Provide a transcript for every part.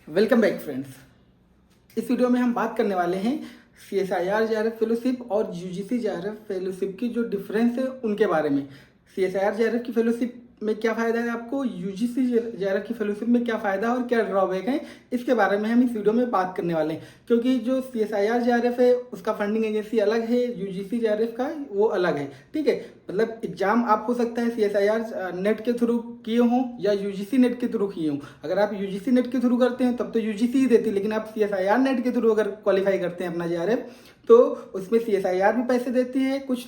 Welcome back friends. इस video में हम बात करने वाले हैं CSIR JRF फेलोशिप और UGC JRF फेलोशिप की जो डिफरेंस है उनके बारे में। CSIR JRF की फेलोशिप में क्या फ़ायदा है आपको, UGC JRF की फेलोशिप में क्या फ़ायदा और क्या ड्रॉबैक है, इसके बारे में हम इस वीडियो में बात करने वाले हैं। क्योंकि जो CSIR JRF है उसका फंडिंग एजेंसी अलग है, UGC JRF का वो अलग है। ठीक है, मतलब एग्जाम आप हो सकता है CSIR नेट के थ्रू किए हों या UGC नेट के थ्रू किए हों। अगर आप UGC नेट के थ्रू करते हैं तब तो UGC ही देती है, लेकिन आप CSIR नेट के थ्रू अगर क्वालिफाई करते हैं अपना JRF तो उसमें CSIR भी पैसे देती है कुछ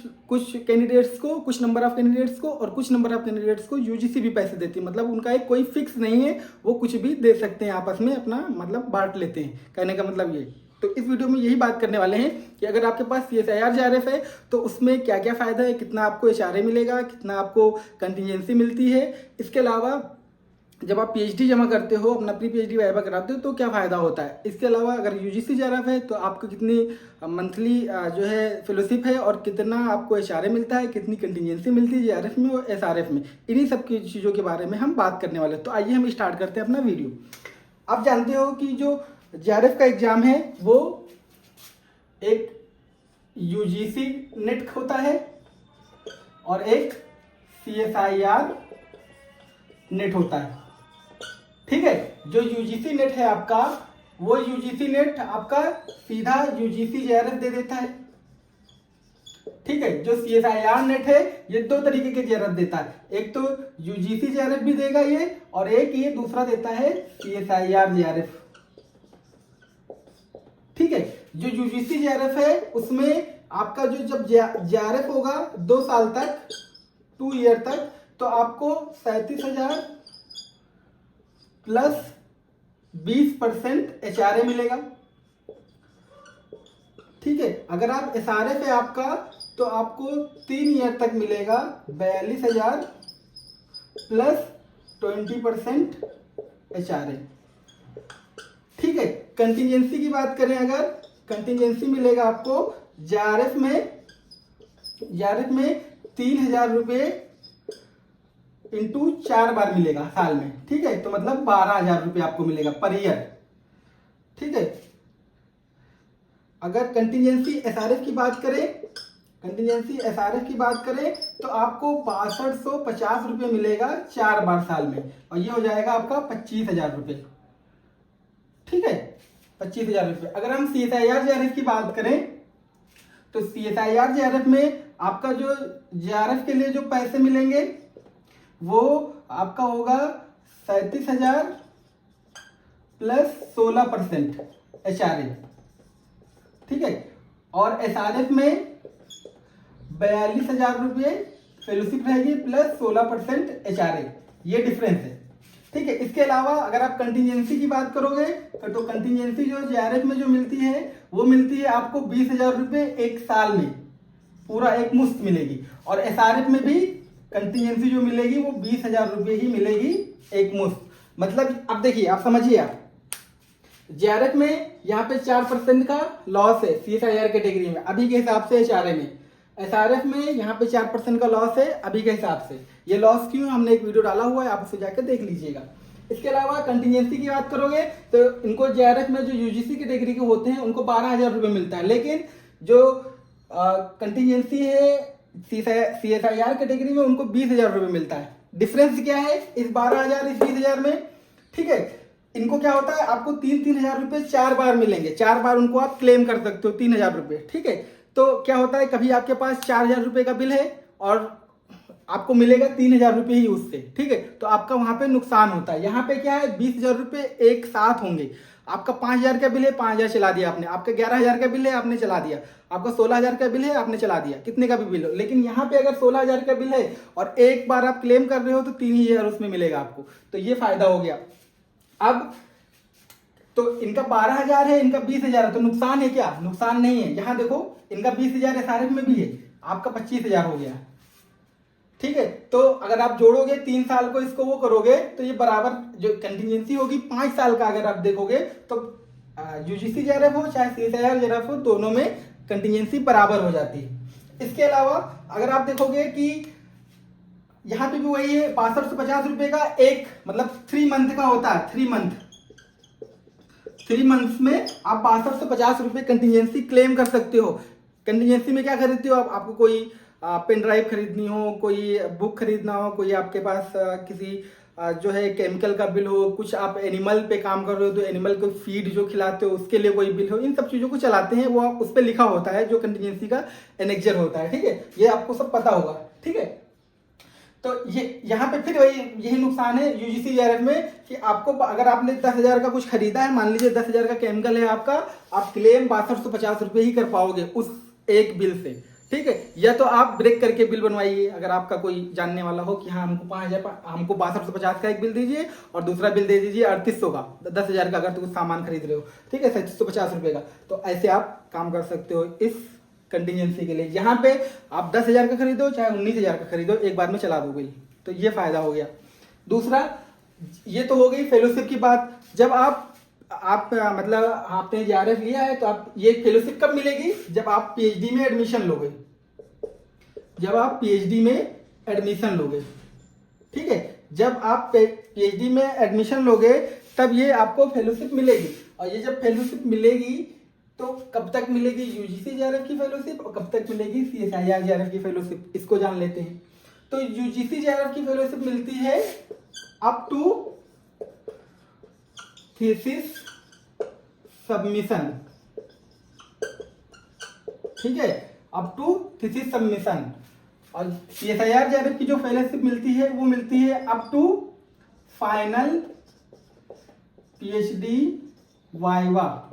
कैंडिडेट्स को, कुछ नंबर ऑफ कैंडिडेट्स को, और कुछ नंबर ऑफ कैंडिडेट्स को UGC भी पैसे देती है। मतलब उनका एक कोई फिक्स नहीं है, वो कुछ भी दे सकते हैं, आपस में अपना मतलब बांट लेते हैं। कहने का मतलब ये। तो इस वीडियो में यही बात करने वाले हैं कि अगर आपके पास CSIR JRF है तो उसमें क्या क्या फ़ायदा है, कितना आपको HRA मिलेगा, कितना आपको कंटिजेंसी मिलती है। इसके अलावा जब आप PhD जमा करते हो, अपना प्री PhD वाइवा कराते हो तो क्या फ़ायदा होता है। इसके अलावा अगर UGC JRF है तो आपको कितनी मंथली जो है फेलोशिप है और कितना आपको HRA मिलता है, कितनी कंटिजेंसी मिलती है JRF में और SRF में। इन्हीं सब की चीज़ों के बारे में हम बात करने वाले हैं। तो आइए हम स्टार्ट करते हैं अपना वीडियो। आप जानते हो कि जो JRF का एग्ज़ाम है वो एक UGC नेट होता है और एक CSIR नेट होता है। ठीक है, जो UGC नेट है आपका, वो UGC नेट आपका सीधा UGC JRF दे देता है। ठीक है, जो CSIR नेट है ये दो तरीके के JRF देता है, एक तो UGC JRF भी देगा ये, और एक ये दूसरा देता है CSIR JRF। ठीक है, जो UGC JRF है उसमें आपका जो जब JRF होगा 2 साल तक, 2 ईयर तक, तो आपको 37,000 प्लस 20% HRA मिलेगा। ठीक है, अगर आप SRF है आपका तो आपको 3 ईयर तक मिलेगा 42,000 प्लस 20% HRA। ठीक है, कंटिजेंसी की बात करें, अगर कंटिजेंसी मिलेगा आपको JRF में 3,000 रुपये इंटू 4 बार मिलेगा साल में। ठीक है, तो मतलब 12,000 रुपये आपको मिलेगा पर ईयर। ठीक है, अगर कंटिजेंसी SRF की बात करें तो आपको 6250 रुपये मिलेगा 4 बार साल में, और ये हो जाएगा आपका 25,000 रुपये। ठीक है, 25,000 रुपये। अगर हम CSIR JRF की बात करें तो CSIR JRF में आपका जो JRF के लिए जो पैसे मिलेंगे वो आपका होगा 37,000 प्लस 16% HRA। ठीक है, और SRF में 42,000 रुपये फेलोशिप रहेगी प्लस 16% HRA। ये डिफरेंस है। ठीक है, इसके अलावा अगर आप कंटिजेंसी की बात करोगे तो कंटिजेंसी जो JRF में जो मिलती है वो मिलती है आपको 20,000 रुपये एक साल में, पूरा एक मुश्त मिलेगी। और SRF में भी कंटिजेंसी जो मिलेगी वो 20,000 रुपये ही मिलेगी एक मुश्त। मतलब अब देखिए, आप समझिए, आप JRF में यहाँ पे 4% का लॉस है CSIR कैटेगरी में अभी के हिसाब से HRA में। SRF में यहाँ पे 4% का लॉस है अभी के हिसाब से। ये लॉस क्यों, हमने एक वीडियो डाला हुआ है, आप उसे जाकर देख लीजिएगा। इसके अलावा कंटिजेंसी की बात करोगे तो इनको JRF में जो UGC कैटेगरी के होते हैं उनको 12,000 रुपये मिलता है, लेकिन जो कंटिजेंसी है CSIR कैटेगरी में उनको 20,000 रुपये मिलता है। डिफरेंस क्या है इस 12,000 इस 20,000 में। ठीक है, इनको क्या होता है, आपको 3,000 रुपये 4 बार मिलेंगे, 4 बार उनको आप क्लेम कर सकते हो 3,000 रुपये। ठीक है, तो क्या होता है, कभी आपके पास 4,000 रुपये का बिल है और आपको मिलेगा 3,000 रुपये ही उससे। ठीक है, तो आपका वहां पे नुकसान होता है। यहाँ पे क्या है, 20,000 रुपये एक साथ होंगे। आपका 5,000 का बिल है, 5,000 चला दिया आपने, आपका 11,000 का बिल है आपने चला दिया, आपका 16,000 का बिल है आपने चला दिया, कितने का भी बिल हो। लेकिन यहाँ पे अगर 16,000 का बिल है और एक बार आप क्लेम कर रहे हो तो 3,000 उसमें मिलेगा आपको। तो ये फायदा हो गया। अब तो इनका 12,000 है, इनका 20,000 है, तो नुकसान है क्या, नुकसान नहीं है। यहाँ देखो, इनका 20,000 SRF में भी है, आपका 25,000 हो गया। ठीक है, तो अगर आप जोड़ोगे 3 साल को, इसको वो करोगे तो ये बराबर जो कंटिजेंसी होगी 5 साल का अगर आप देखोगे तो UGC JRF हो चाहे CSIR JRF हो, दोनों में कंटिजेंसी बराबर हो जाती है। इसके अलावा अगर आप देखोगे कि यहाँ पे भी वही है, 6250 रुपए का एक मतलब 3 मंथ का होता है, 3 मंथ 3 मंथ्स में आप 6250 रुपये कंटिजेंसी क्लेम कर सकते हो। कंटिजेंसी में क्या खरीदते हो आप? आपको कोई पेन ड्राइव खरीदनी हो, कोई बुक खरीदना हो, कोई आपके पास किसी जो है केमिकल का बिल हो, कुछ आप एनिमल पे काम कर रहे हो तो एनिमल को फीड जो खिलाते हो उसके लिए कोई बिल हो, इन सब चीज़ों को चलाते हैं, वो आप उस पर लिखा होता है जो कंटिजेंसी का एनेक्जर होता है। ठीक है, ये आपको सब पता होगा। ठीक है, तो ये यहाँ पे फिर वही यही नुकसान है यूजीसी जेआरएफ में कि आपको अगर आपने 10,000 का कुछ खरीदा है, मान लीजिए 10,000 का केमिकल है आपका, आप क्लेम 6250 रुपये ही कर पाओगे उस एक बिल से। ठीक है, या तो आप ब्रेक करके बिल बनवाइए, अगर आपका कोई जानने वाला हो कि हाँ हमको 6250 का एक बिल दीजिए और दूसरा बिल दे दीजिए 3800 का, 10,000 का अगर तो कुछ सामान खरीद रहे हो, ठीक है, 3750 रुपये का, तो ऐसे आप काम कर सकते हो इस कंटिजेंसी के लिए। यहाँ पे आप 10,000 का खरीदो चाहे 19,000 का खरीदो, एक बार में चला दोगे, तो ये फायदा हो गया। दूसरा, ये तो हो गई फेलोशिप की बात। जब आप मतलब आपने जेआरएफ लिया है तो आप ये फेलोशिप कब मिलेगी? जब आप पीएचडी में एडमिशन लोगे, जब आप पीएचडी में एडमिशन लोगे। ठीक है, जब आप पीएचडी में एडमिशन लोगे तब ये आपको फेलोशिप मिलेगी। और ये जब फेलोशिप मिलेगी तो कब तक मिलेगी यूजीसी जेआरएफ की फेलोशिप और कब तक मिलेगी सीएसआईआर जेआरएफ की फेलोशिप, इसको जान लेते हैं। तो यूजीसी जेआरएफ की फेलोशिप मिलती है अप टू थीसिस सबमिशन। ठीक है, अप टू थीसिस सबमिशन। और सीएसआईआर जेआरएफ की जो फेलोशिप मिलती है वो मिलती है up to final PhD viva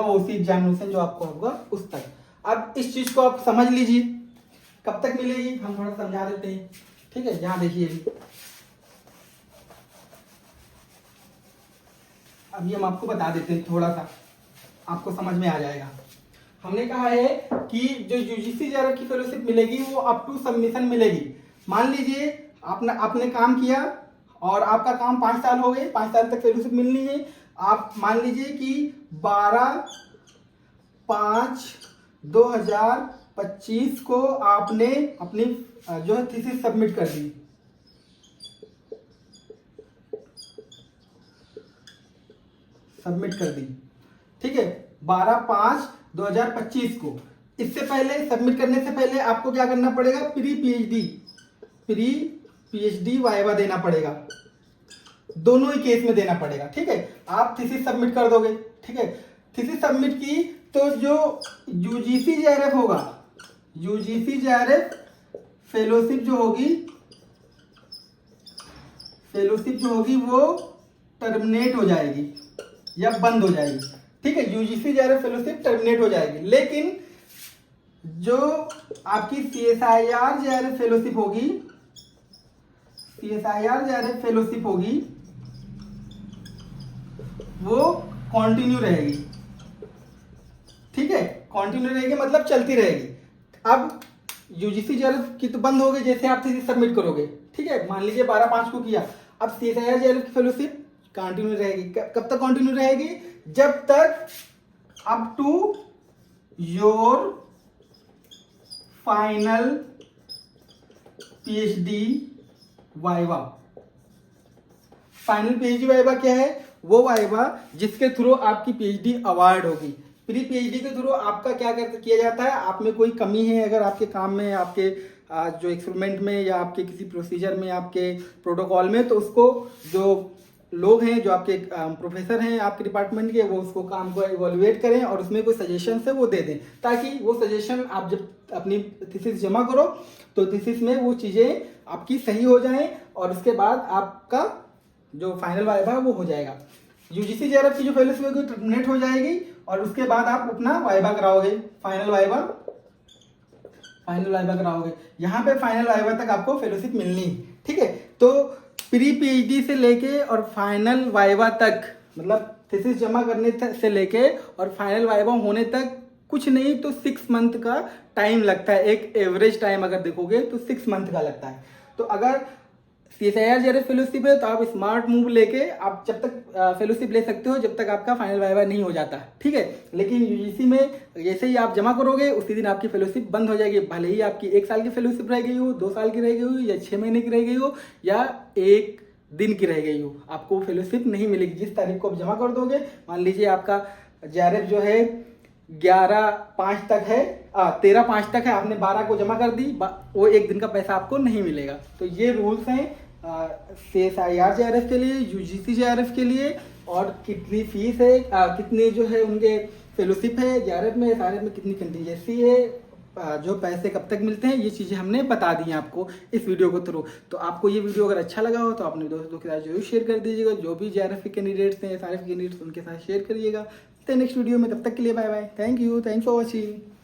voce examination जो आपको होगा उस तक। अब इस चीज को आप समझ लीजिए कब तक मिलेगी, हम थोड़ा समझा देते हैं। ठीक है, यहां देखिए, अभी हम आपको बता देते हैं, थोड़ा सा आपको समझ में आ जाएगा। हमने कहा है कि जो यूजीसी जेआरएफ की फेलोशिप मिलेगी वो अप टू सबमिशन मिलेगी। मान लीजिए आपने काम किया और आपका काम 5 साल हो गए, 5 साल तक फेलोशिप मिलनी है। आप मान लीजिए कि 12/5/2025 को आपने अपनी जो है थीसिस सबमिट कर दी। ठीक है, 12/5/2025 को। इससे पहले सबमिट करने से पहले आपको क्या करना पड़ेगा? प्री पीएचडी वाइवा देना पड़ेगा, दोनों ही केस में देना पड़ेगा। ठीक है, आप थीसिस सबमिट कर दोगे। ठीक है, थीसिस सबमिट की तो जो यूजीसी जेआरएफ होगा, यूजीसी जेआरएफ फेलोशिप जो होगी वो टर्मिनेट हो जाएगी या बंद हो जाएगी। ठीक है, यूजीसी जेआरएफ फेलोशिप टर्मिनेट हो जाएगी, लेकिन जो आपकी सीएसआईआर जेआरएफ फेलोशिप होगी वो कंटिन्यू रहेगी। ठीक है, कंटिन्यू रहेगी मतलब चलती रहेगी। अब यूजीसी जेआरएफ की तो बंद हो गई जैसे आप थीसिस सबमिट करोगे। ठीक है, मान लीजिए 12/5 को किया, अब सीएसआईआर जेआरएफ की फेलोशिप कंटिन्यू रहेगी। कब तक कंटिन्यू रहेगी? जब तक up to your final PhD viva. Final PhD viva क्या है? वो वाइवा जिसके थ्रू आपकी पीएचडी अवार्ड होगी। प्री पीएचडी के थ्रू आपका क्या किया जाता है? आप में कोई कमी है अगर आपके काम में, आपके जो एक्सपेरिमेंट में या आपके किसी प्रोसीजर में, आपके प्रोटोकॉल में, तो उसको जो लोग हैं, जो आपके प्रोफेसर हैं आपके डिपार्टमेंट के, वो उसको काम को इवोल्युएट करें और उसमें कोई सजेशन है वो दे दें, ताकि वो सजेशन आप जब अपनी थीसिस जमा करो तो थीसिस में वो चीज़ें आपकी सही हो जाएं और उसके बाद आपका जो फाइनल वाइवा है वो हो जाएगा। यूजीसी जेआरएफ की जो फेलोशिप होगी टर्मिनेट हो जाएगी और उसके बाद आप अपना वाइवा कराओगे, फाइनल वाइवा कराओगे। यहाँ पे फाइनल वाइवा तक आपको फेलोशिप मिलनी। ठीक है, तो प्री पीएचडी से लेके और फाइनल वाइवा तक, मतलब थीसिस जमा करने से लेके और फाइनल वाइवा होने तक कुछ नहीं तो 6 मंथ का टाइम लगता है। एक एवरेज टाइम अगर देखोगे तो 6 मंथ का लगता है। तो अगर सीएसआईआर जेआरएफ फेलोशिप है तो आप स्मार्ट मूव लेके आप जब तक फेलोशिप ले सकते हो जब तक आपका फाइनल वाइवा नहीं हो जाता। ठीक है, लेकिन यूजीसी में जैसे ही आप जमा करोगे उसी दिन आपकी फेलोशिप बंद हो जाएगी। भले ही आपकी 1 साल की फेलोशिप रह गई हो, 2 साल की रह गई हो या 6 महीने की रह गई हो या 1 दिन की रह गई हो, आपको फेलोशिप नहीं मिलेगी। जिस तारीख को आप जमा कर दोगे, मान लीजिए आपका जेआरएफ जो है 11/5 तक है, 13/5 तक है, आपने 12 को जमा कर दी, वो एक दिन का पैसा आपको नहीं मिलेगा। तो ये रूल्स हैं CSIR जेआरएफ के लिए, UGC जेआरएफ के लिए, और कितनी फीस है, कितने जो है उनके फेलोशिप है जेआरएफ में, SRF में कितनी कंटीजेंसी है, जो पैसे कब तक मिलते हैं, ये चीज़ें हमने बता दी हैं आपको इस वीडियो को थ्रू। तो आपको ये वीडियो अगर अच्छा लगा हो तो अपने दोस्तों के साथ जरूर शेयर कर दीजिएगा। जो भी जेआरएफ के कैंडिडेट्स हैं, SRF के कैंडिडेट्स, उनके साथ शेयर करिएगा। नेक्स्ट वीडियो में, तब तक के लिए bye bye. Thank you, thanks for watching.